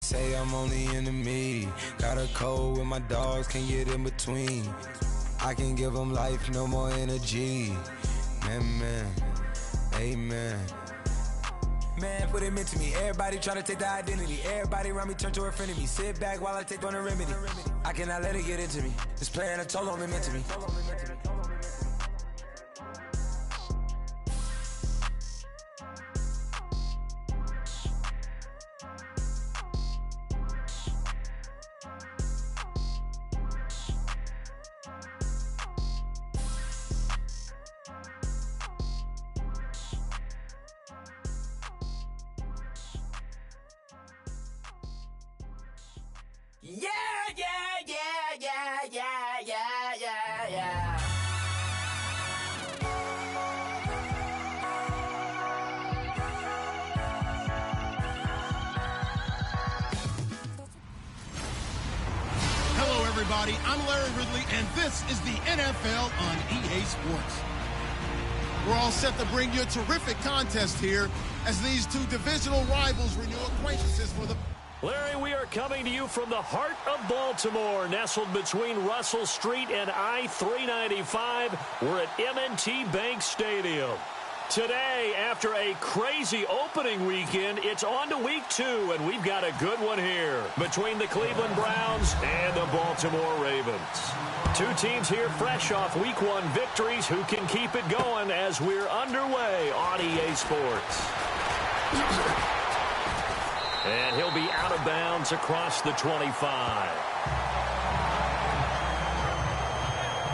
say I'm on the enemy. Got a cold with my dogs, can't get in between. I can give them life, no more energy. Man, amen. Man, what it meant to me. Everybody try to take the identity. Everybody around me turn to a friend of me. Sit back while I take on a remedy. I cannot let it get into me. This playing a toll on me, meant to me. Yeah. Hello, everybody. I'm Larry Ridley, and this is the NFL on EA Sports. We're all set to bring you a terrific contest here as these two divisional rivals renew acquaintances for the... Larry, we are coming to you from the heart of Baltimore, nestled between Russell Street and I-395. We're at M&T Bank Stadium. Today, after a crazy opening weekend, it's on to week 2, and we've got a good one here between the Cleveland Browns and the Baltimore Ravens. Two teams here fresh off week 1 victories who can keep it going as we're underway on EA Sports. And he'll be out of bounds across the 25.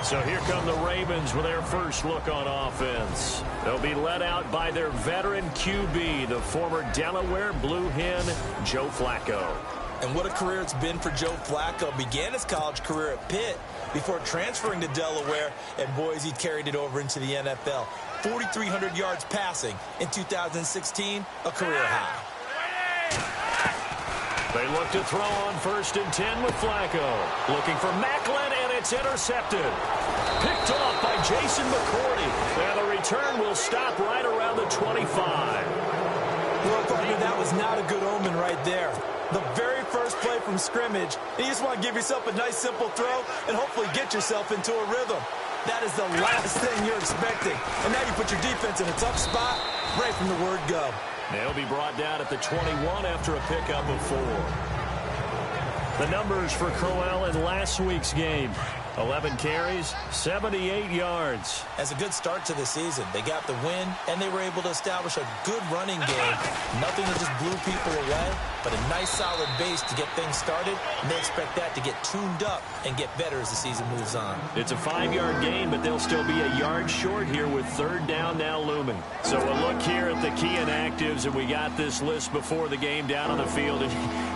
So here come the Ravens with their first look on offense. They'll be led out by their veteran QB, the former Delaware Blue Hen, Joe Flacco. And what a career it's been for Joe Flacco. Began his college career at Pitt before transferring to Delaware, and boys, he carried it over into the NFL. 4,300 yards passing in 2016, a career high. They look to throw on 1st and 10 with Flacco. Looking for Macklin, and it's intercepted. Picked off by Jason McCourty. And the return will stop right around the 25. Well, partner, that was not a good omen right there. The very first play from scrimmage, you just want to give yourself a nice, simple throw and hopefully get yourself into a rhythm. That is the last thing you're expecting. And now you put your defense in a tough spot right from the word go. They'll be brought down at the 21 after a pickup of 4. The numbers for Crowell in last week's game. 11 carries, 78 yards. As a good start to the season, they got the win, and they were able to establish a good running game. Nothing that just blew people away, but a nice solid base to get things started, and they expect that to get tuned up and get better as the season moves on. It's a 5-yard gain, but they'll still be a yard short here with 3rd down now looming. So we'll look here at the key inactives, and we got this list before the game down on the field.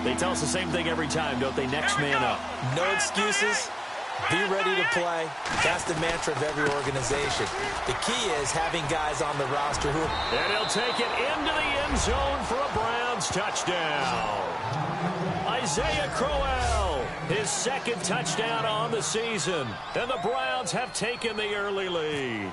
They tell us the same thing every time, don't they? Next man up. No excuses. Be ready to play. That's the mantra of every organization. The key is having guys on the roster who... And he'll take it into the end zone for a Browns touchdown. Isaiah Crowell, his 2nd touchdown on the season. And the Browns have taken the early lead.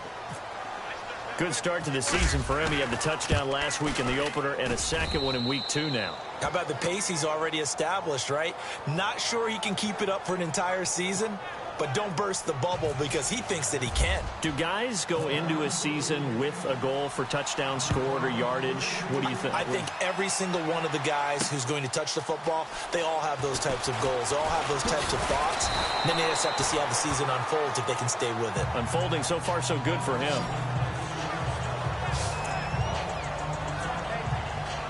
Good start to the season for him. He had the touchdown last week in the opener and a 2nd one in week 2 now. How about the pace he's already established, right? Not sure he can keep it up for an entire season, but don't burst the bubble because he thinks that he can. Do guys go into a season with a goal for touchdown scored or yardage? What do you think? I think every single one of the guys who's going to touch the football, they all have those types of goals. They all have those types of thoughts. And then they just have to see how the season unfolds if they can stay with it. Unfolding so far so good for him.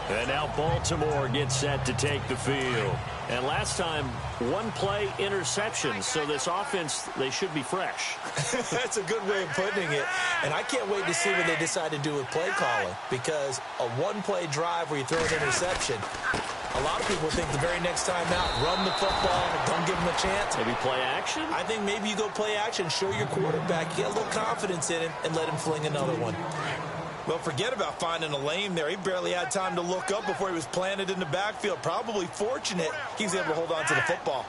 And now Baltimore gets set to take the field. And last time, 1 play interception. So this offense, they should be fresh. That's a good way of putting it. And I can't wait to see what they decide to do with play calling. Because a 1-play drive where you throw an interception, a lot of people think the very next time out, run the football, don't give them a chance. Maybe play action? I think maybe you go play action, show your quarterback, get a little confidence in him, and let him fling another one. Well, forget about finding a lane there. He barely had time to look up before he was planted in the backfield. Probably fortunate he was able to hold on to the football.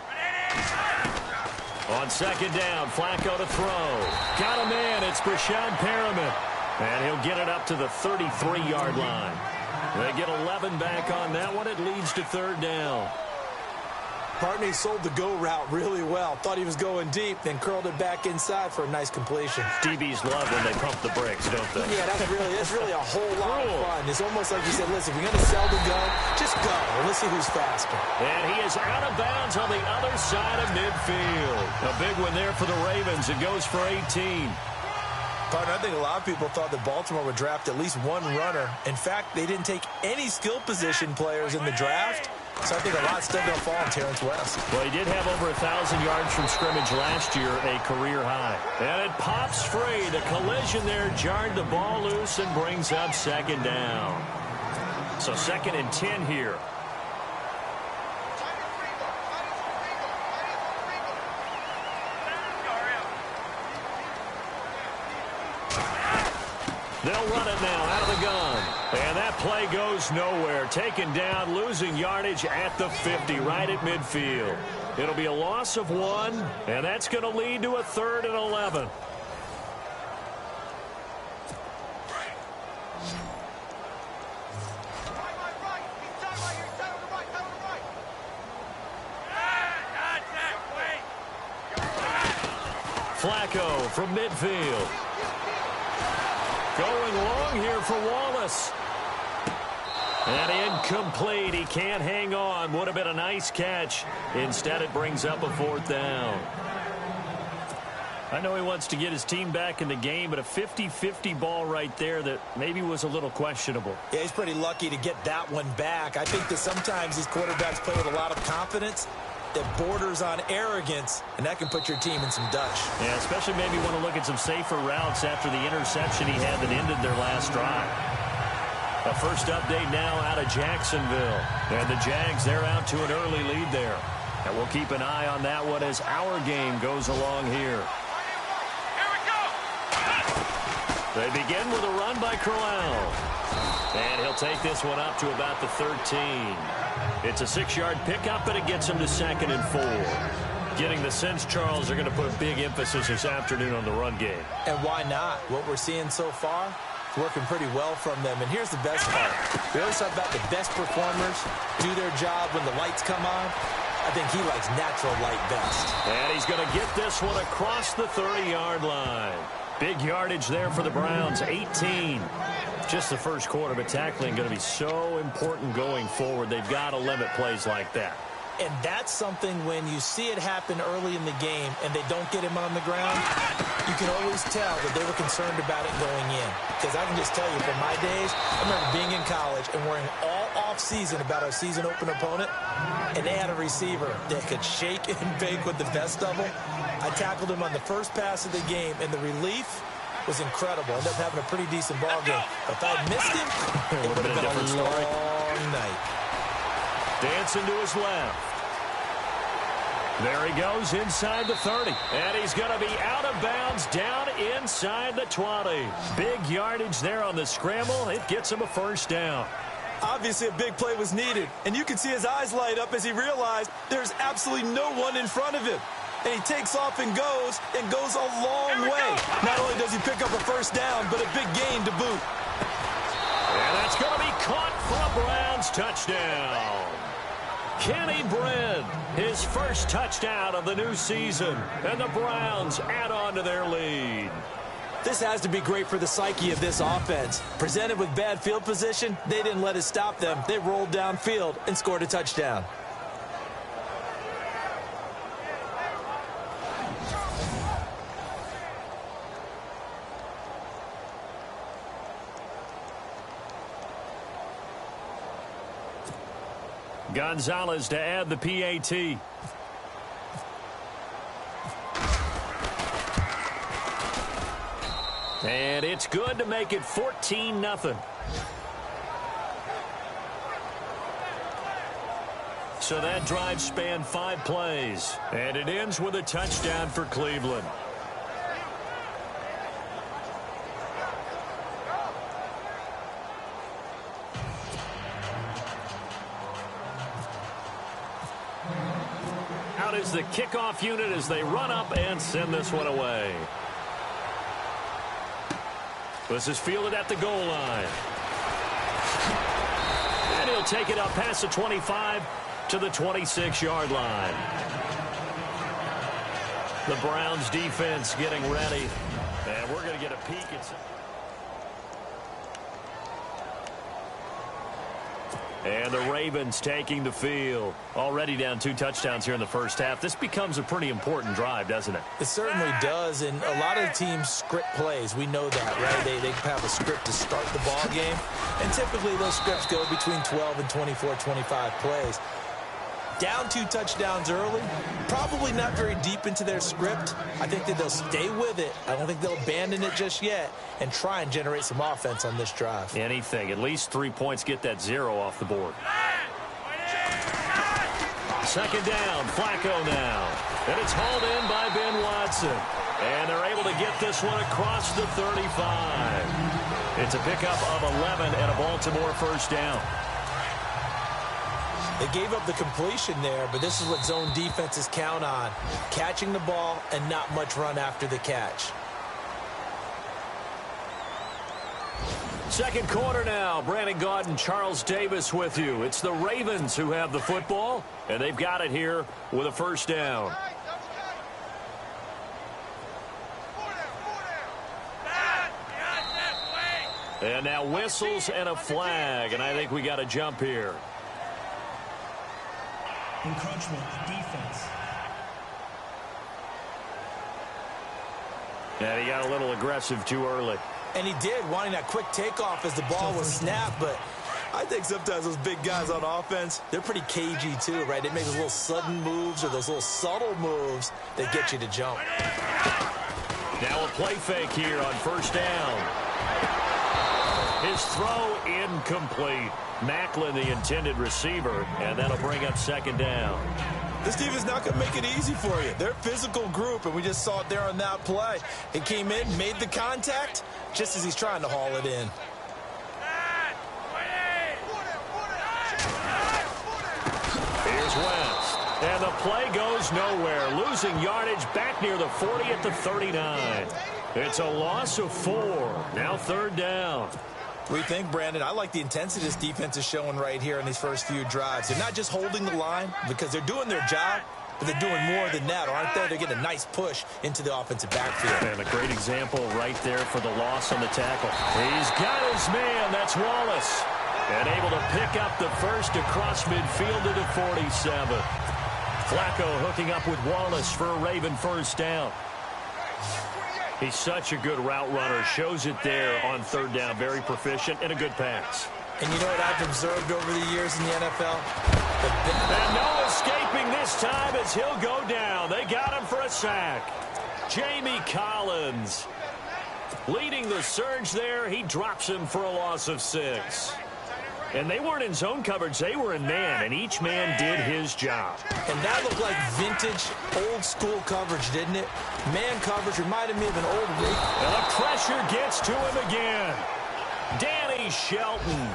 On 2nd down, Flacco to throw. Got a man. It's Brashad Perriman. And he'll get it up to the 33-yard line. They get 11 back on that one. It leads to 3rd down. Partner sold the go route really well. Thought he was going deep, then curled it back inside for a nice completion. DBs love when they pump the brakes, don't they? Yeah, that's really a whole lot of fun. It's almost like you said, listen, if you're going to sell the go, just go. And let's see who's faster. And he is out of bounds on the other side of midfield. A big one there for the Ravens. It goes for 18. Partner, I think a lot of people thought that Baltimore would draft at least one runner. In fact, they didn't take any skill position players in the draft. So I think a lot's still going to fall on Terrence West. Well, he did have over 1,000 yards from scrimmage last year, a career high. And it pops free. The collision there jarred the ball loose and brings up second down. So 2nd and 10 here. They'll run it now out of the gun. And that play goes nowhere. Taken down, losing yardage at the 50, right at midfield. It'll be a loss of 1, and that's going to lead to a 3rd and 11. Flacco from midfield. Going long here for Wallace. And incomplete. He can't hang on. Would have been a nice catch. Instead, it brings up a 4th down. I know he wants to get his team back in the game, but a 50-50 ball right there that maybe was a little questionable. Yeah, he's pretty lucky to get that one back. I think that sometimes these quarterbacks play with a lot of confidence that borders on arrogance, and that can put your team in some Dutch. Yeah, especially maybe want to look at some safer routes after the interception he had that ended their last drive. A first update now out of Jacksonville. And the Jags, they're out to an early lead there. And we'll keep an eye on that one as our game goes along here. Here we go! They begin with a run by Crowell. And he'll take this one up to about the 13. It's a 6-yard pickup, but it gets him to 2nd and 4. Getting the sense, Charles, they're going to put a big emphasis this afternoon on the run game. And why not? What we're seeing so far, it's working pretty well from them. And here's the best part. We always talk about the best performers do their job when the lights come on. I think he likes natural light best. And he's going to get this one across the 30-yard line. Big yardage there for the Browns, 18. Just the first quarter, but tackling going to be so important going forward. They've got to limit plays like that. And that's something when you see it happen early in the game and they don't get him on the ground, you can always tell that they were concerned about it going in. Because I can just tell you, from my days, I remember being in college and worrying all off-season about our season open opponent, and they had a receiver that could shake and bake with the best of them. I tackled him on the first pass of the game, and the relief was incredible. Ended up having a pretty decent ball game. But if I had missed him, it would have been a long night. Dancing to his left. There he goes inside the 30. And he's going to be out of bounds down inside the 20. Big yardage there on the scramble. It gets him a first down. Obviously, a big play was needed. And you can see his eyes light up as he realized there's absolutely no one in front of him. And he takes off and goes a long way. Not only does he pick up a first down, but a big gain to boot. And that's going to be caught for a Browns touchdown. Kenny Britt, his first touchdown of the new season. And the Browns add on to their lead. This has to be great for the psyche of this offense. Presented with bad field position, they didn't let it stop them. They rolled downfield and scored a touchdown. Gonzalez to add the PAT. And it's good to make it 14-0. So that drive spanned 5 plays. And it ends with a touchdown for Cleveland. Out is the kickoff unit as they run up and send this one away. This is fielded at the goal line. And he'll take it up past the 25 to the 26-yard line. The Browns defense getting ready. And we're going to get a peek at some. And the Ravens taking the field. Already down 2 touchdowns here in the first half. This becomes a pretty important drive, doesn't it? It certainly does, and a lot of teams script plays. We know that, right? They have a script to start the ball game, and typically those scripts go between 12 and 24, 25 plays. Down 2 touchdowns early, probably not very deep into their script. I think that they'll stay with it. I don't think they'll abandon it just yet and try and generate some offense on this drive. Anything. At least 3 points, get that 0 off the board. Second down, Flacco now. And it's hauled in by Ben Watson. And they're able to get this one across the 35. It's a pickup of 11 and a Baltimore first down. They gave up the completion there, but this is what zone defenses count on. Catching the ball and not much run after the catch. Second quarter now. Brandon Gaudin, Charles Davis with you. It's the Ravens who have the football, and they've got it here with a first down. And now whistles and a flag, and I think we got a jump here. Encroachment, defense. And he got a little aggressive too early. And he did, wanting that quick takeoff as the ball was snapped, but I think sometimes those big guys on offense, they're pretty cagey too, right? They make those little sudden moves or those little subtle moves that get you to jump. Now a play fake here on first down. His throw incomplete. Macklin, the intended receiver, and that'll bring up second down. This team is not going to make it easy for you. They're a physical group, and we just saw it there on that play. He came in, made the contact, just as he's trying to haul it in. Here's West. And the play goes nowhere. Losing yardage back near the 40 at the 39. It's a loss of 4. Now third down. What do you think, Brandon? I like the intensity this defense is showing right here in these first few drives. They're not just holding the line because they're doing their job, but they're doing more than that, aren't they? They're getting a nice push into the offensive backfield. And a great example right there for the loss on the tackle. He's got his man. That's Wallace. And able to pick up the first across midfield to the 47. Flacco hooking up with Wallace for a Raven first down. He's such a good route runner. Shows it there on third down. Very proficient and a good pass. And you know what I've observed over the years in the NFL? And no escaping this time as he'll go down. They got him for a sack. Jamie Collins leading the surge there. He drops him for a loss of 6. And they weren't in zone coverage. They were in man, and each man did his job. And that looked like vintage, old-school coverage, didn't it? Man coverage reminded me of an old rig. And the pressure gets to him again. Danny Shelton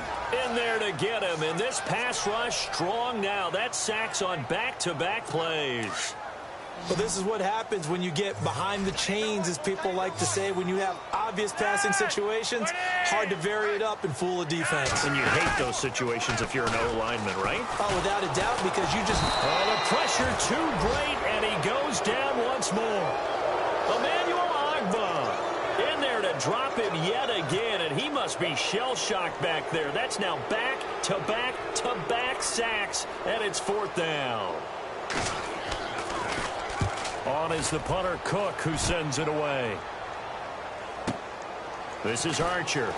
in there to get him. And this pass rush strong now. That sacks on back-to-back plays. Well, this is what happens when you get behind the chains, as people like to say. When you have obvious passing situations, hard to vary it up and fool a defense. And you hate those situations if you're an O-lineman, right? Oh, without a doubt, because you just... Oh, the pressure too great, and he goes down once more. Emmanuel Ogbah in there to drop him yet again, and he must be shell-shocked back there. That's now back-to-back-to-back sacks, and it's fourth down. On is the punter, Cook, who sends it away. This is Archer. And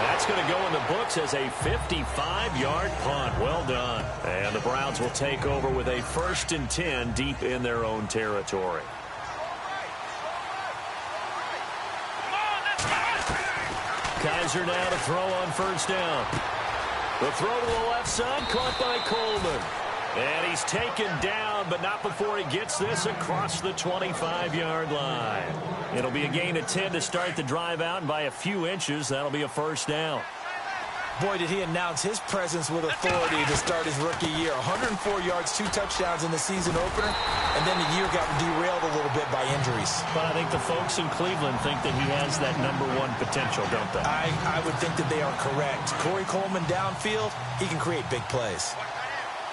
that's going to go in the books as a 55-yard punt. Well done. And the Browns will take over with a 1st and 10 deep in their own territory. Kaiser now to throw on first down. The throw to the left side, caught by Coleman. And he's taken down, but not before he gets this across the 25-yard line. It'll be a gain of 10 to start the drive out, and by a few inches, that'll be a first down. Boy, did he announce his presence with authority to start his rookie year. 104 yards, 2 touchdowns in the season opener, and then the year got derailed a little bit by injuries. But I think the folks in Cleveland think that he has that #1 potential, don't they? I would think that they are correct. Corey Coleman downfield, he can create big plays.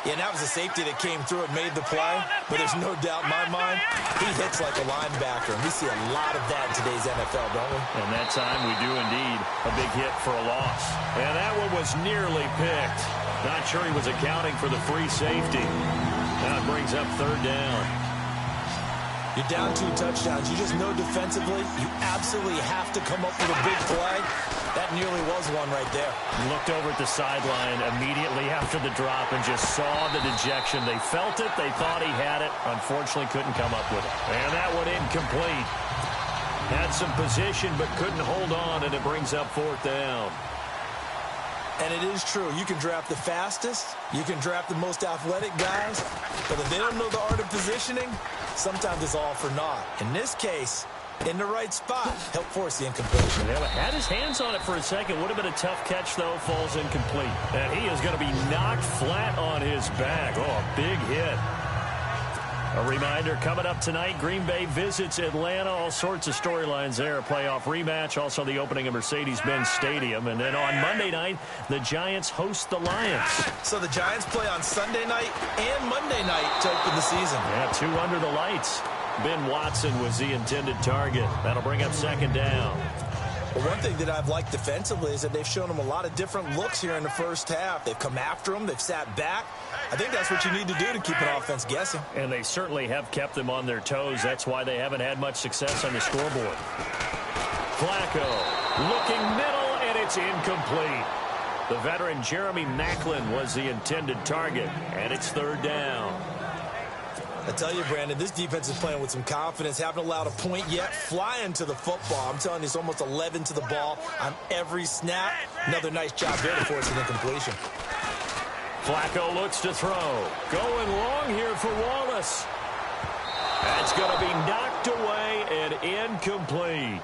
Yeah, and that was a safety that came through and made the play, but there's no doubt in my mind, he hits like a linebacker, and we see a lot of that in today's NFL, don't we? And that time we do indeed. A big hit for a loss. And that one was nearly picked. Not sure he was accounting for the free safety. Now it brings up 3rd down. You're down 2 touchdowns. You just know defensively you absolutely have to come up with a big play. That nearly was one right there. Looked over at the sideline immediately after the drop and just saw the dejection. They felt it. They thought he had it. Unfortunately, couldn't come up with it. And that one incomplete. Had some position but couldn't hold on, and it brings up 4th down. And it is true. You can draft the fastest. You can draft the most athletic guys. But if they don't know the art of positioning, sometimes it's all for naught. In this case, in the right spot, help force the incompletion. Yeah, had his hands on it for a second. Would have been a tough catch, though. Falls incomplete. And he is going to be knocked flat on his back. Oh, a big hit. A reminder, coming up tonight, Green Bay visits Atlanta. All sorts of storylines there. A playoff rematch. Also the opening of Mercedes-Benz Stadium. And then on Monday night, the Giants host the Lions. So the Giants play on Sunday night and Monday night to open the season. Yeah, 2 under the lights. Ben Watson was the intended target. That'll bring up 2nd down. Well, one thing that I've liked defensively is that they've shown him a lot of different looks here in the first half. They've come after him. They've sat back. I think that's what you need to do to keep an offense guessing. And they certainly have kept them on their toes. That's why they haven't had much success on the scoreboard. Flacco looking middle, and it's incomplete. The veteran Jeremy Maclin was the intended target, and it's 3rd down. I tell you, Brandon, this defense is playing with some confidence. Haven't allowed a point yet. Flying to the football. I'm telling you, it's almost 11 to the ball on every snap. Another nice job there to force an incompletion. Flacco looks to throw. Going long here for Wallace. That's going to be knocked away and incomplete.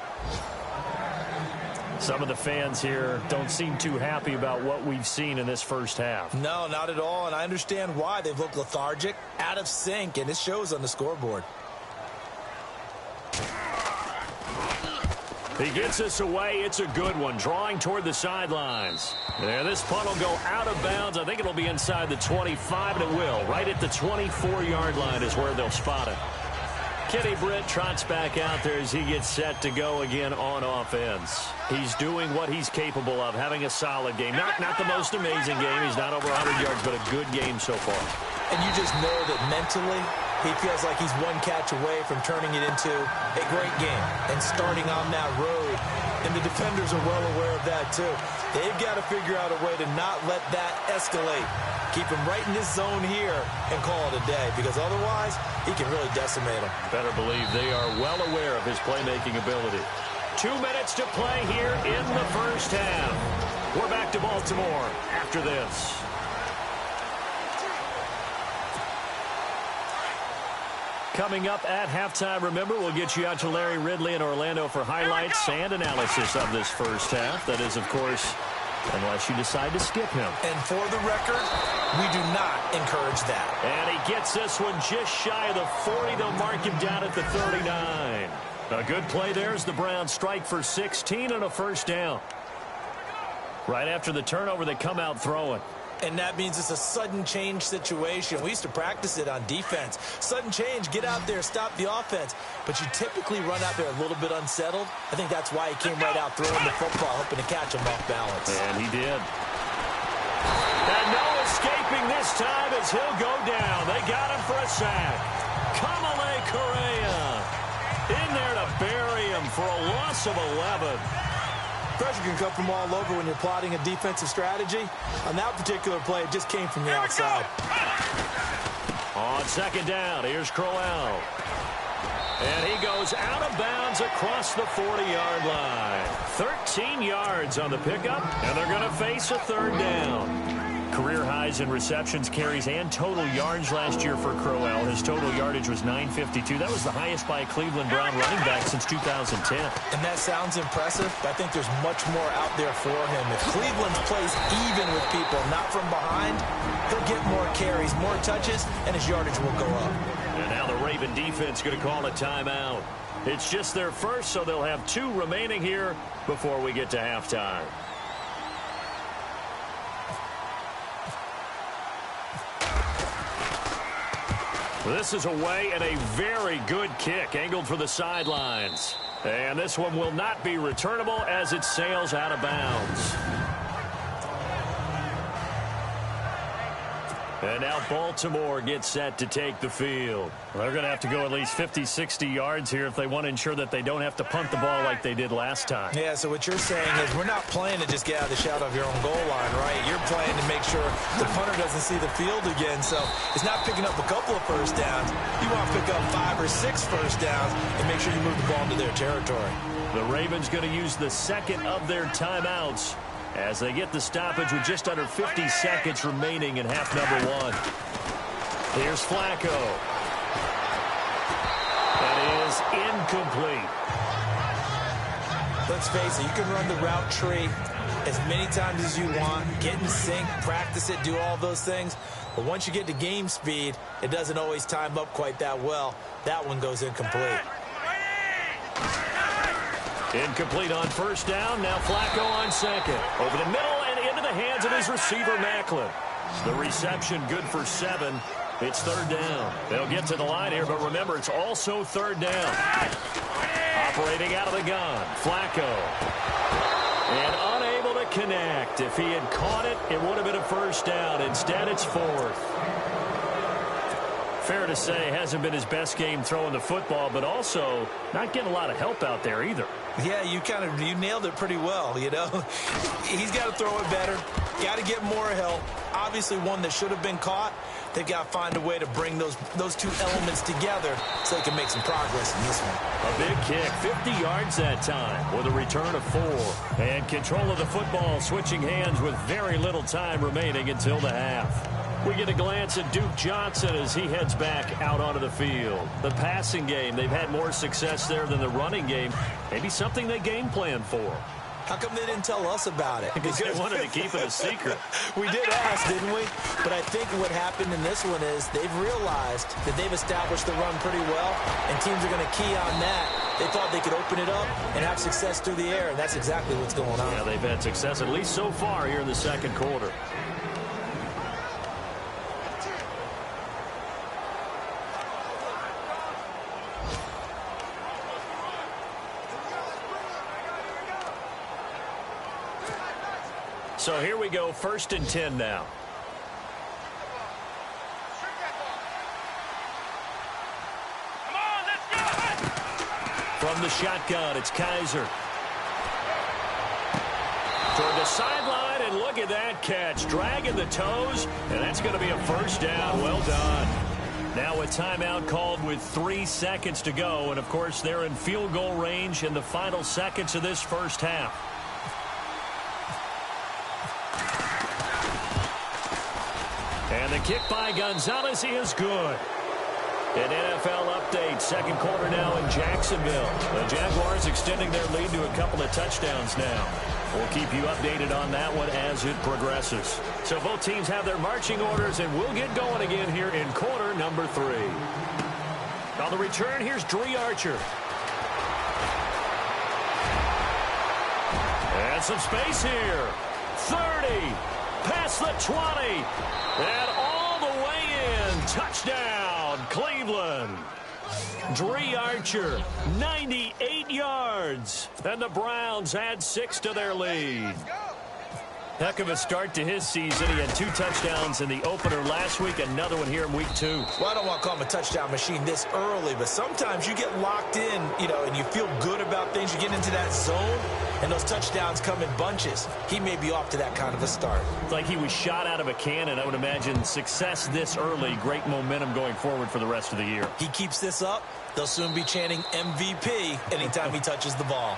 Some of the fans here don't seem too happy about what we've seen in this first half. No, not at all, and I understand why. They've looked lethargic, out of sync, and it shows on the scoreboard. He gets us away. It's a good one. Drawing toward the sidelines. Yeah, this punt will go out of bounds. I think it'll be inside the 25, and it will. Right at the 24-yard line is where they'll spot it. Kenny Britt trots back out there as he gets set to go again on offense. He's doing what he's capable of, having a solid game. Not the most amazing game. He's not over 100 yards, but a good game so far. And you just know that mentally, he feels like he's one catch away from turning it into a great game and starting on that road. And the defenders are well aware of that, too. They've got to figure out a way to not let that escalate. Keep him right in this zone here and call it a day, because otherwise he can really decimate him. Better believe they are well aware of his playmaking ability. 2 minutes to play here in the first half. We're back to Baltimore after this. Coming up at halftime, remember, we'll get you out to Larry Ridley in Orlando for highlights and analysis of this first half. That is, of course, unless you decide to skip him. And for the record, we do not encourage that. And he gets this one just shy of the 40. They'll mark him down at the 39. A good play there as the Browns strike for 16 and a first down. Right after the turnover, they come out throwing. And that means it's a sudden change situation. We used to practice it on defense. Sudden change, get out there, stop the offense. But you typically run out there a little bit unsettled. I think that's why he came right out throwing the football, hoping to catch him off balance. And he did. And no escaping this time as he'll go down. They got him for a sack. Kamale Correa in there to bury him for a loss of 11. Pressure can come from all over when you're plotting a defensive strategy. On that particular play, it just came from the outside. On 2nd down, here's Crowell. And he goes out of bounds across the 40-yard line. 13 yards on the pickup, and they're going to face a 3rd down. career highs in receptions, carries, and total yards last year for Crowell. His total yardage was 952. That was the highest by a Cleveland Brown running back since 2010. And that sounds impressive, but I think there's much more out there for him. If Cleveland plays even with people, not from behind, he'll get more carries, more touches, and his yardage will go up. And now the Raven defense going to call a timeout. It's just their first, so they'll have 2 remaining here before we get to halftime. This is away and a very good kick angled for the sidelines. And this one will not be returnable as it sails out of bounds. And now Baltimore gets set to take the field. They're going to have to go at least 50, 60 yards here if they want to ensure that they don't have to punt the ball like they did last time. Yeah, so what you're saying is we're not playing to just get out of the shadow of your own goal line, right? You're playing to make sure the punter doesn't see the field again. So it's not picking up a couple of first downs. You want to pick up 5 or 6 first downs and make sure you move the ball into their territory. The Ravens going to use the second of their timeouts as they get the stoppage with just under 50 seconds remaining in half number 1. Here's Flacco. That is incomplete. Let's face it, you can run the route tree as many times as you want, get in sync, practice it, do all those things. But once you get to game speed, it doesn't always time up quite that well. That one goes incomplete. Incomplete on first down. Now Flacco on second. Over the middle and into the hands of his receiver, Macklin. The reception good for 7. It's third down. They'll get to the line here, but remember, it's also third down. Operating out of the gun, Flacco. And unable to connect. If he had caught it, it would have been a first down. Instead, it's 4th. Fair to say, hasn't been his best game throwing the football, but also not getting a lot of help out there either. Yeah, you nailed it pretty well, you know. He's got to throw it better, got to get more help. Obviously one that should have been caught. They've got to find a way to bring those 2 elements together so they can make some progress in this one. A big kick, 50 yards that time with a return of 4. And control of the football switching hands with very little time remaining until the half. We get a glance at Duke Johnson as he heads back out onto the field. The passing game, they've had more success there than the running game. Maybe something they game plan for. How come they didn't tell us about it? Because they wanted to keep it a secret. We did ask, didn't we? But I think what happened in this one is they've realized that they've established the run pretty well, and teams are going to key on that. They thought they could open it up and have success through the air, and that's exactly what's going on. Yeah, they've had success, at least so far here in the second quarter. So here we go, 1st and 10 now. Come on, let's go! From the shotgun, it's Kaiser. Toward the sideline, and look at that catch. Dragging the toes, and that's going to be a first down. Well done. Now a timeout called with 3 seconds to go, and of course they're in field goal range in the final seconds of this first half. And the kick by Gonzalez is good. An NFL update, second quarter now in Jacksonville. The Jaguars extending their lead to a couple of touchdowns now. We'll keep you updated on that one as it progresses. So both teams have their marching orders, and we'll get going again here in quarter number 3. On the return, here's Dree Archer. And some space here. 30. Past the 20. And all the way in. Touchdown, Cleveland. Dree Archer, 98 yards. And the Browns add 6 to their lead. Heck of a start to his season. He had 2 touchdowns in the opener last week, another one here in week 2. Well, I don't want to call him a touchdown machine this early, but sometimes you get locked in, you know, and you feel good about things. You get into that zone, and those touchdowns come in bunches. He may be off to that kind of a start. It's like he was shot out of a cannon. I would imagine success this early, great momentum going forward for the rest of the year. He keeps this up, they'll soon be chanting MVP anytime he touches the ball.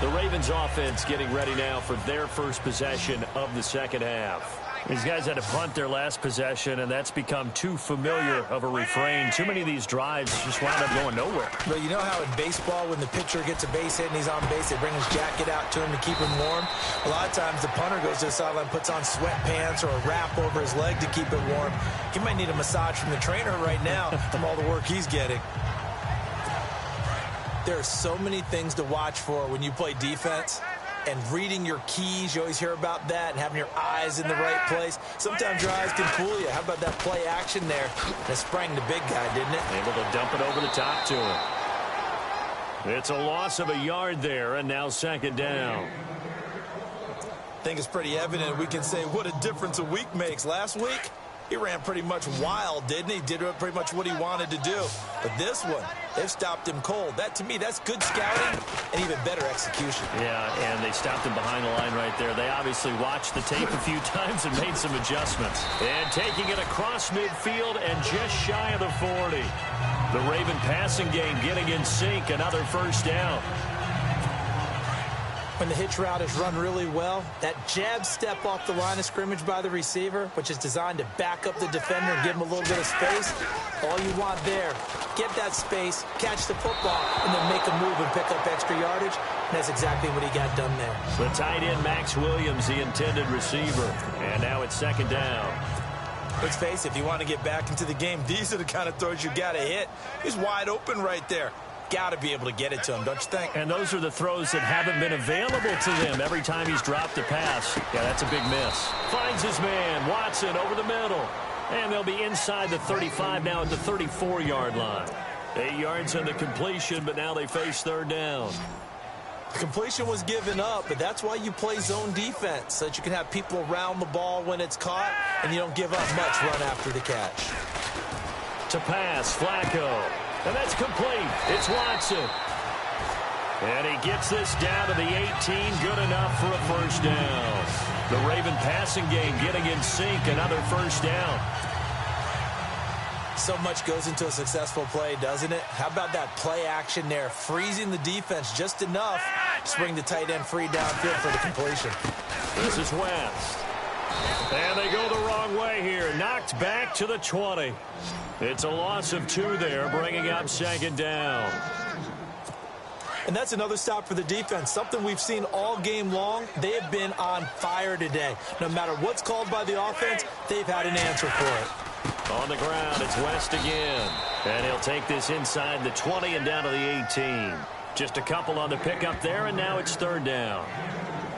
The Ravens offense getting ready now for their first possession of the second half. These guys had to punt their last possession, and that's become too familiar of a refrain. Too many of these drives just wound up going nowhere. But you know how in baseball, when the pitcher gets a base hit and he's on base, they bring his jacket out to him to keep him warm? A lot of times the punter goes to the sideline, puts on sweatpants or a wrap over his leg to keep it warm. He might need a massage from the trainer right now from all the work he's getting. There are so many things to watch for when you play defense. And reading your keys, you always hear about that, and having your eyes in the right place. Sometimes your eyes can fool you. How about that play action there? That sprang the big guy, didn't it? Able to dump it over the top to him. It's a loss of a yard there, and now second down. I think it's pretty evident. We can say what a difference a week makes. Last week, he ran pretty much wild, didn't he? Did pretty much what he wanted to do. But this one, they've stopped him cold. That, to me, that's good scouting and even better execution. Yeah, and they stopped him behind the line right there. They obviously watched the tape a few times and made some adjustments. And taking it across midfield and just shy of the 40. The Raven passing game getting in sync. Another first down. When the hitch route is run really well, that jab step off the line of scrimmage by the receiver, which is designed to back up the defender and give him a little bit of space, all you want there, get that space, catch the football, and then make a move and pick up extra yardage. And that's exactly what he got done there. The tight end, Max Williams, the intended receiver. And now it's second down. Let's face it, if you want to get back into the game, these are the kind of throws you got to hit. He's wide open right there. Got to be able to get it to him, don't you think? And those are the throws that haven't been available to them every time he's dropped a pass. Yeah, that's a big miss. Finds his man, Watson, over the middle. And they'll be inside the 35 now at the 34-yard line. 8 yards on the completion, but now they face third down. The completion was given up, but that's why you play zone defense, so that you can have people around the ball when it's caught, and you don't give up much run after the catch. To pass, Flacco. And that's complete. It's Watson. And he gets this down to the 18. Good enough for a first down. The Raven passing game getting in sync. Another first down. So much goes into a successful play, doesn't it? How about that play action there? Freezing the defense just enough to bring the tight end free downfield for the completion. This is West. And they go the wrong way here. Knocked back to the 20. It's a loss of 2 there, bringing up second down. And that's another stop for the defense, something we've seen all game long. They have been on fire today. No matter what's called by the offense, they've had an answer for it. On the ground, it's West again. And he'll take this inside the 20 and down to the 18. Just a couple on the pickup there, and now it's third down.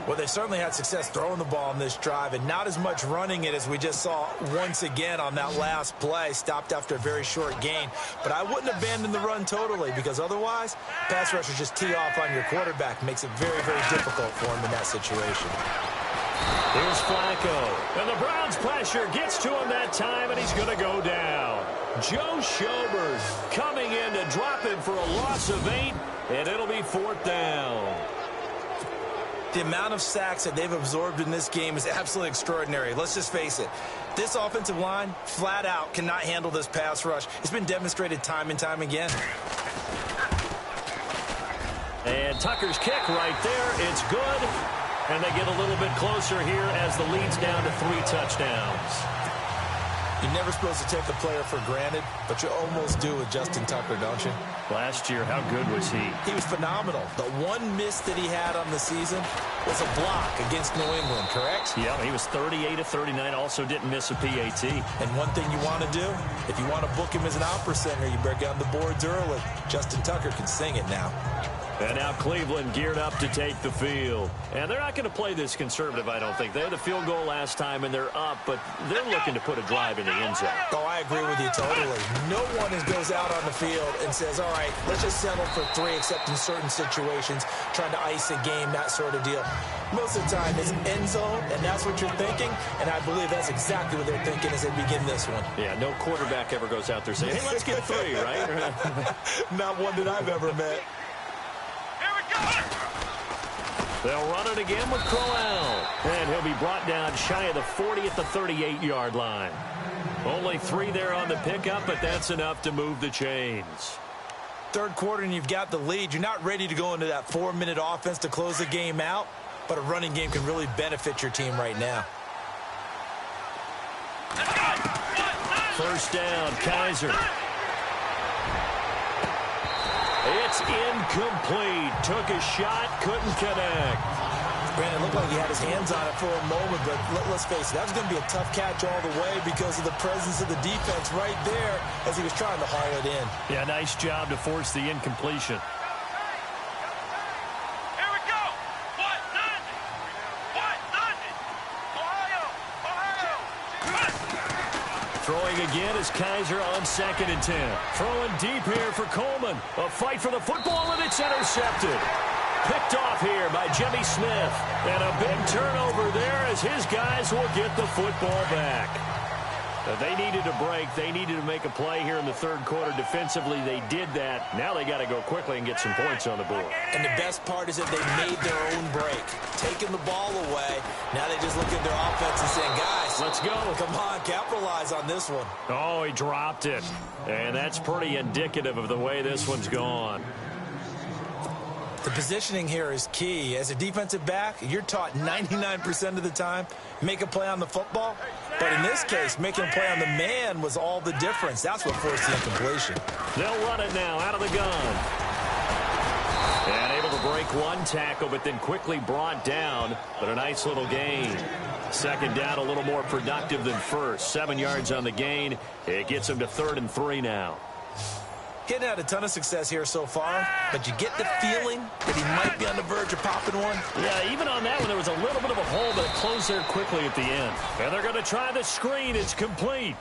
Well, they certainly had success throwing the ball on this drive, and not as much running it as we just saw once again on that last play, stopped after a very short gain. But I wouldn't abandon the run totally, because otherwise, pass rushers just tee off on your quarterback. Makes it very, very difficult for him in that situation. Here's Flacco. And the Browns' pressure gets to him that time, and he's going to go down. Joe Schobert coming in to drop him for a loss of 8, and it'll be fourth down. The amount of sacks that they've absorbed in this game is absolutely extraordinary. Let's just face it. This offensive line, flat out, cannot handle this pass rush. It's been demonstrated time and time again. And Tucker's kick right there. It's good. And they get a little bit closer here as the lead's down to 3 touchdowns. You're never supposed to take a player for granted, but you almost do with Justin Tucker, don't you? Last year, how good was he? He was phenomenal. The one miss that he had on the season was a block against New England, correct? Yeah, he was 38 of 39, also didn't miss a PAT. And one thing you want to do, if you want to book him as an opera singer, you better get on the boards early. Justin Tucker can sing it now. And now Cleveland geared up to take the field. And they're not going to play this conservative, I don't think. They had a field goal last time, and they're up, but they're looking to put a drive in the end zone. Oh, I agree with you totally. No one goes out on the field and says, all right, let's just settle for 3, except in certain situations, trying to ice a game, that sort of deal. Most of the time, it's end zone, and that's what you're thinking, and I believe that's exactly what they're thinking as they begin this one. Yeah, no quarterback ever goes out there saying, hey, let's get 3, right? Not one that I've ever met. They'll run it again with Crowell. And he'll be brought down shy of the 40 at the 38-yard line. Only 3 there on the pickup, but that's enough to move the chains. Third quarter and you've got the lead. You're not ready to go into that 4-minute offense to close the game out, but a running game can really benefit your team right now. First down, Kaiser. It's incomplete. Took a shot, couldn't connect. Brandon, it looked like he had his hands on it for a moment, but let's face it, that was going to be a tough catch all the way because of the presence of the defense right there as he was trying to haul it in. Yeah, nice job to force the incompletion. Here we go. What? Nothing. What? Nothing. Ohio. Throwing again is Kaiser on 2nd and 10. Throwing deep here for Coleman. A fight for the football, and it's intercepted. Picked off here by Jimmy Smith. And a big turnover there as his guys will get the football back. They needed a break. They needed to make a play here in the third quarter. Defensively, they did that. Now they got to go quickly and get some points on the board. And the best part is that they made their own break. Taking the ball away. Now they just look at their offense and saying, guys, let's go. Come on, capitalize on this one. Oh, he dropped it. And that's pretty indicative of the way this one's gone. The positioning here is key. As a defensive back, you're taught 99% of the time, make a play on the football. But in this case, making a play on the man was all the difference. That's what forced the incompletion. They'll run it now out of the gun. And able to break one tackle, but then quickly brought down. But a nice little gain. Second down, a little more productive than first. 7 yards on the gain. It gets him to 3rd and 3 now. He hadn't had a ton of success here so far, but you get the feeling that he might be on the verge of popping one. Yeah, even on that one, there was a little bit of a hole, but it closed there quickly at the end. And they're going to try the screen. It's complete.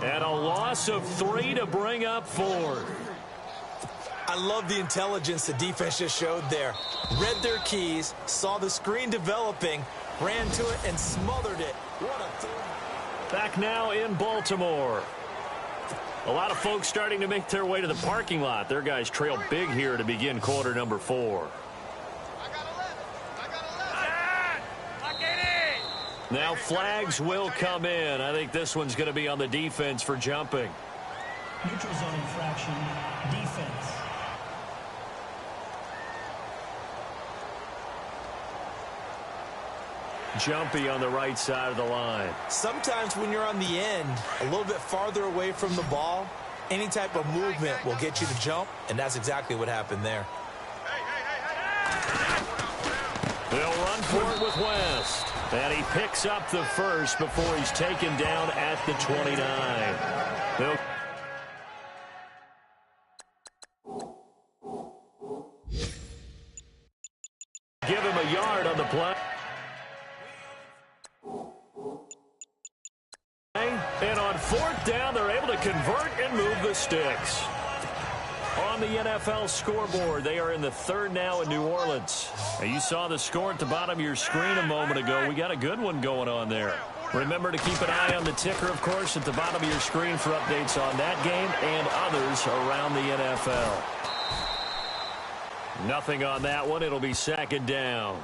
And a loss of 3 to bring up 4. I love the intelligence the defense just showed there. Read their keys, saw the screen developing, ran to it, and smothered it. What a throw. Back now in Baltimore. A lot of folks starting to make their way to the parking lot. Their guys trail big here to begin quarter number 4. Now flags will come in. I think this one's going to be on the defense for jumping. Neutral zone infraction, defense. Jumpy on the right side of the line. Sometimes when you're on the end, a little bit farther away from the ball, any type of movement will get you to jump, and that's exactly what happened there. They'll run for it with West. And he picks up the first before he's taken down at the 29. They'll give him a yard on the play. And on 4th down, they're able to convert and move the sticks. On the NFL scoreboard, they are in the 3rd now in New Orleans. And you saw the score at the bottom of your screen a moment ago. We got a good one going on there. Remember to keep an eye on the ticker, of course, at the bottom of your screen for updates on that game and others around the NFL. Nothing on that one. It'll be 2nd down.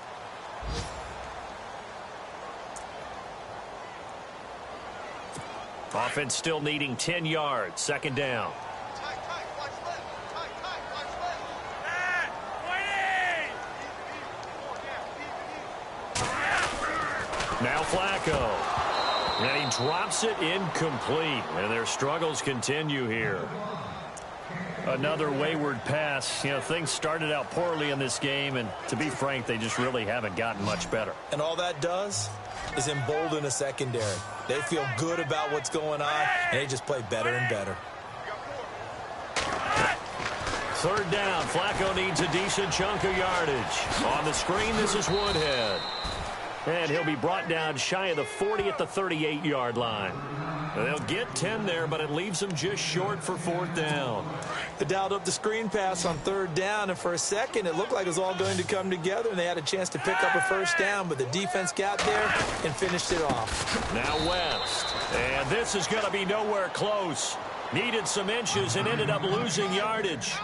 Offense still needing 10 yards. 2nd down. Now Flacco. And he drops it incomplete. And their struggles continue here. Another wayward pass. You know, things started out poorly in this game, and to be frank, they just really haven't gotten much better. And all that does is embolden a secondary. They feel good about what's going on, and they just play better and better. 3rd down. Flacco needs a decent chunk of yardage. On the screen, this is Woodhead. And he'll be brought down shy of the 40 at the 38-yard line. They'll get 10 there, but it leaves them just short for 4th down. They dialed up the screen pass on 3rd down, and for a second, it looked like it was all going to come together, and they had a chance to pick up a 1st down, but the defense got there and finished it off. Now West. And this is going to be nowhere close. Needed some inches and ended up losing yardage.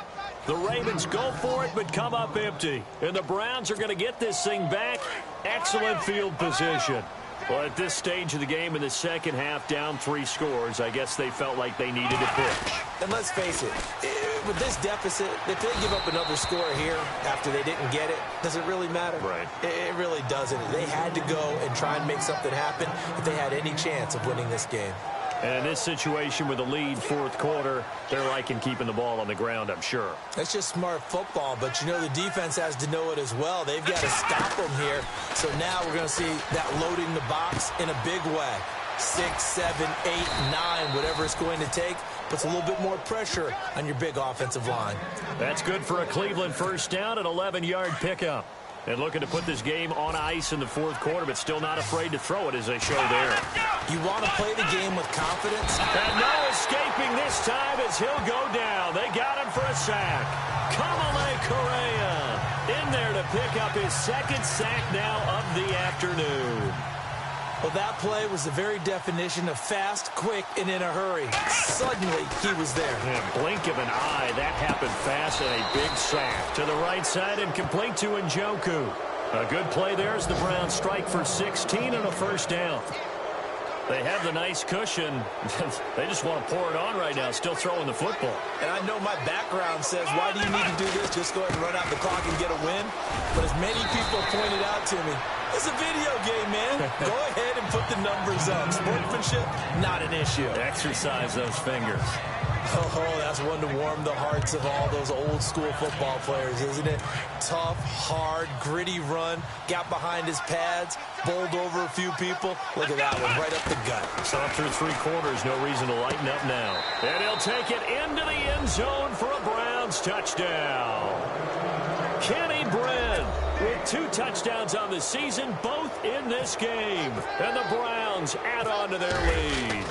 The Ravens go for it, but come up empty. And the Browns are going to get this thing back. Excellent field position. Well, at this stage of the game in the second half, down 3 scores, I guess they felt like they needed a pitch. And let's face it, with this deficit, if they give up another score here after they didn't get it, does it really matter? Right. It really doesn't. They had to go and try and make something happen if they had any chance of winning this game. And in this situation with a lead fourth quarter, they're liking keeping the ball on the ground, I'm sure. That's just smart football, but you know the defense has to know it as well. They've got to stop them here. So now we're going to see that loading the box in a big way. 6, 7, 8, 9, whatever it's going to take, puts a little bit more pressure on your big offensive line. That's good for a Cleveland first down, an 11-yard pickup. And looking to put this game on ice in the fourth quarter, but still not afraid to throw it as they show there. You want to play the game with confidence? And no escaping this time as he'll go down. They got him for a sack. Kamale Correa in there to pick up his second sack now of the afternoon. Well, that play was the very definition of fast, quick, and in a hurry. Suddenly, he was there. Yeah, blink of an eye, that happened fast, and a big sack. To the right side and complete to Njoku. A good play there as the Browns strike for 16 and a first down. They have the nice cushion. They just want to pour it on right now, still throwing the football. And I know my background says, why do you need to do this? Just go ahead and run out the clock and get a win. But as many people pointed out to me, it's a video game, man. Go ahead and put the numbers up. Sportsmanship, not an issue. Exercise those fingers. Oh, that's one to warm the hearts of all those old school football players, isn't it? Tough, hard, gritty run, got behind his pads, bowled over a few people. Look at that one, right up the gut. So through three quarters, no reason to lighten up now. And he'll take it into the end zone for a Browns touchdown. Kenny Brin with 2 touchdowns on the season, both in this game. And the Browns add on to their lead.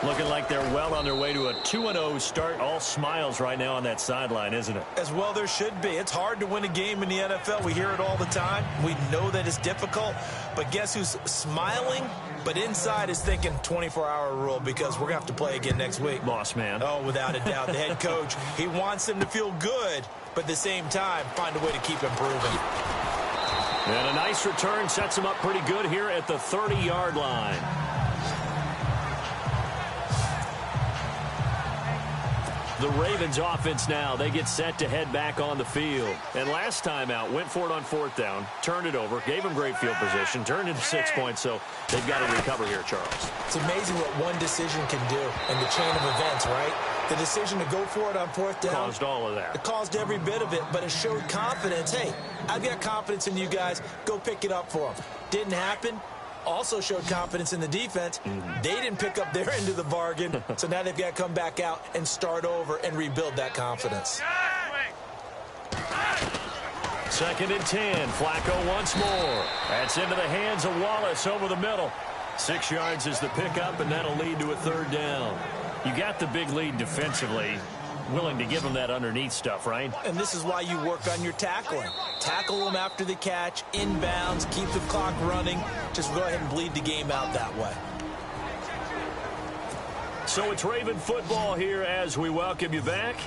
Looking like they're well on their way to a 2-0 start. All smiles right now on that sideline, isn't it? As well there should be. It's hard to win a game in the NFL. We hear it all the time. We know that it's difficult. But guess who's smiling? But inside is thinking 24-hour rule because we're going to have to play again next week. Boss man. Oh, without a doubt. The head coach, he wants them to feel good, but at the same time, find a way to keep improving. And a nice return sets him up pretty good here at the 30-yard line. The Ravens offense now, they get set to head back on the field. And last time out, went for it on fourth down, turned it over, gave them great field position, turned into 6 points, so they've got to recover here, Charles. It's amazing what one decision can do in the chain of events, right? The decision to go for it on fourth down. Caused all of that. It caused every bit of it, but it showed confidence. Hey, I've got confidence in you guys. Go pick it up for them. Didn't happen. Also showed confidence in the defense. They didn't pick up their end of the bargain, so now they've got to come back out and start over and rebuild that confidence. 2nd and 10. Flacco once more. That's into the hands of Wallace over the middle. 6 yards is the pickup, and that'll lead to a third down. You got the big lead defensively. Willing to give them that underneath stuff, right? And this is why you work on your tackling. Tackle them after the catch, inbounds, keep the clock running. Just go ahead and bleed the game out that way. So it's Raven football here as we welcome you back.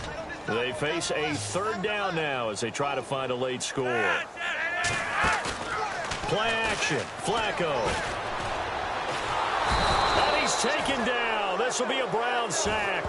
They face a third down now as they try to find a late score. Play action. Flacco. And he's taken down. This will be a Brown sack.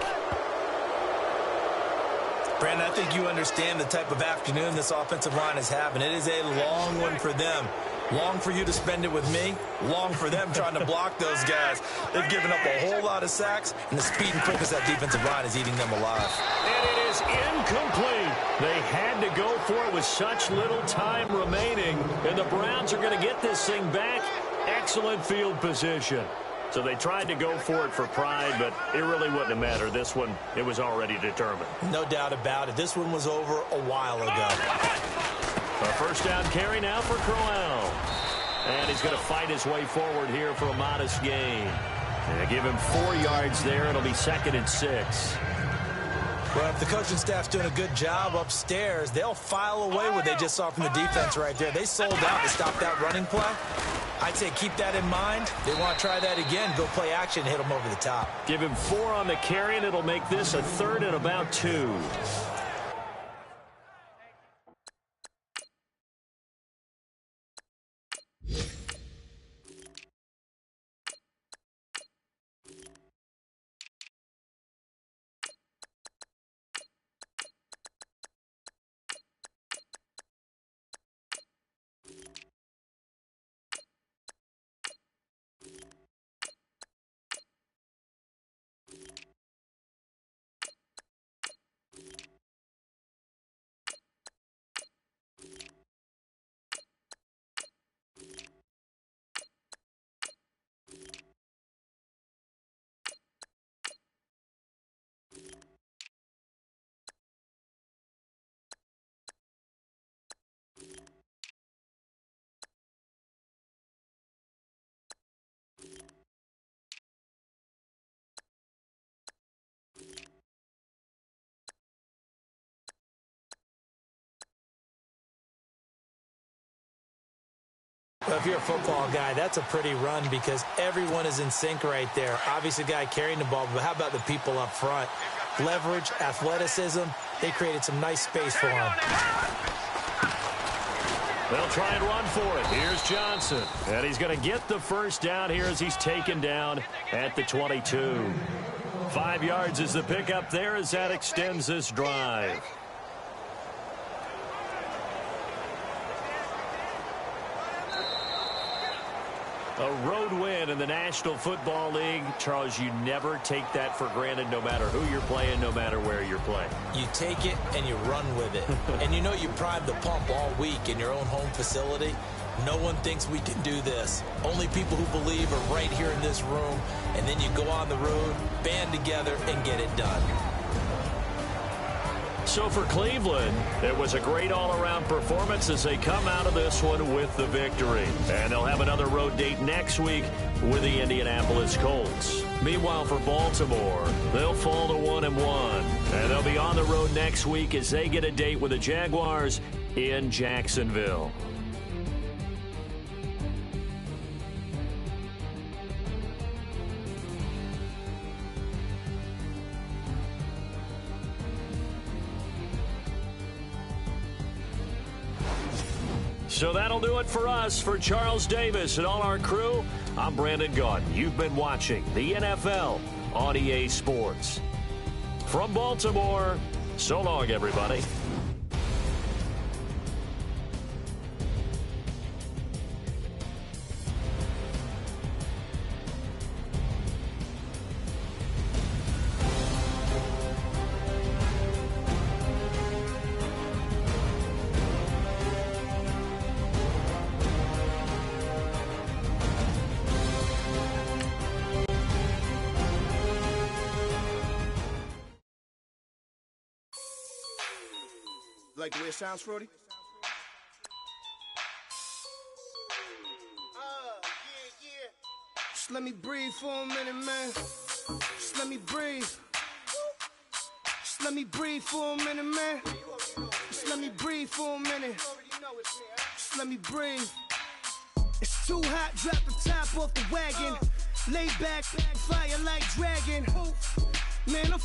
Brandon, I think you understand the type of afternoon this offensive line is having. It is a long one for them. Long for you to spend it with me. Long for them trying to block those guys. They've given up a whole lot of sacks, and the speed and quickness of that defensive line is eating them alive. And it is incomplete. They had to go for it with such little time remaining, and the Browns are going to get this thing back. Excellent field position. So they tried to go for it for pride, but it really wouldn't have mattered. This one, it was already determined. No doubt about it. This one was over a while ago. A first down carry now for Crowell. And he's going to fight his way forward here for a modest gain. And they give him 4 yards there. It'll be 2nd and 6. Well, if the coaching staff's doing a good job upstairs, they'll file away what they just saw from the defense right there. They sold out to stop that running play. I'd say keep that in mind. They want to try that again. Go play action, hit them over the top. Give him 4 on the carry, and it'll make this a 3rd and about 2. Well, if you're a football guy, that's a pretty run because everyone is in sync right there. Obviously, the guy carrying the ball, but how about the people up front? Leverage, athleticism, they created some nice space for him. They'll try and run for it. Here's Johnson. And he's going to get the first down here as he's taken down at the 22. 5 yards is the pickup there as that extends this drive. A road win in the National Football League. Charles, you never take that for granted no matter who you're playing, no matter where you're playing. You take it and you run with it. And you know you primed the pump all week in your own home facility. No one thinks we can do this. Only people who believe are right here in this room. And then you go on the road, band together, and get it done. So for Cleveland, it was a great all-around performance as they come out of this one with the victory. And they'll have another road date next week with the Indianapolis Colts. Meanwhile, for Baltimore, they'll fall to 1-1. And they'll be on the road next week as they get a date with the Jaguars in Jacksonville. So that'll do it for us. For Charles Davis and all our crew, I'm Brandon Gaudin. You've been watching the NFL on EA Sports. From Baltimore, so long, everybody. Like the way it sounds, Frody? Just let me breathe for a minute, man. Just let me breathe. Just let me breathe for a minute, man. Just let me breathe for a minute. Just let me breathe. It's too hot, drop the top off the wagon. Lay back, fire like dragon. Man, I'm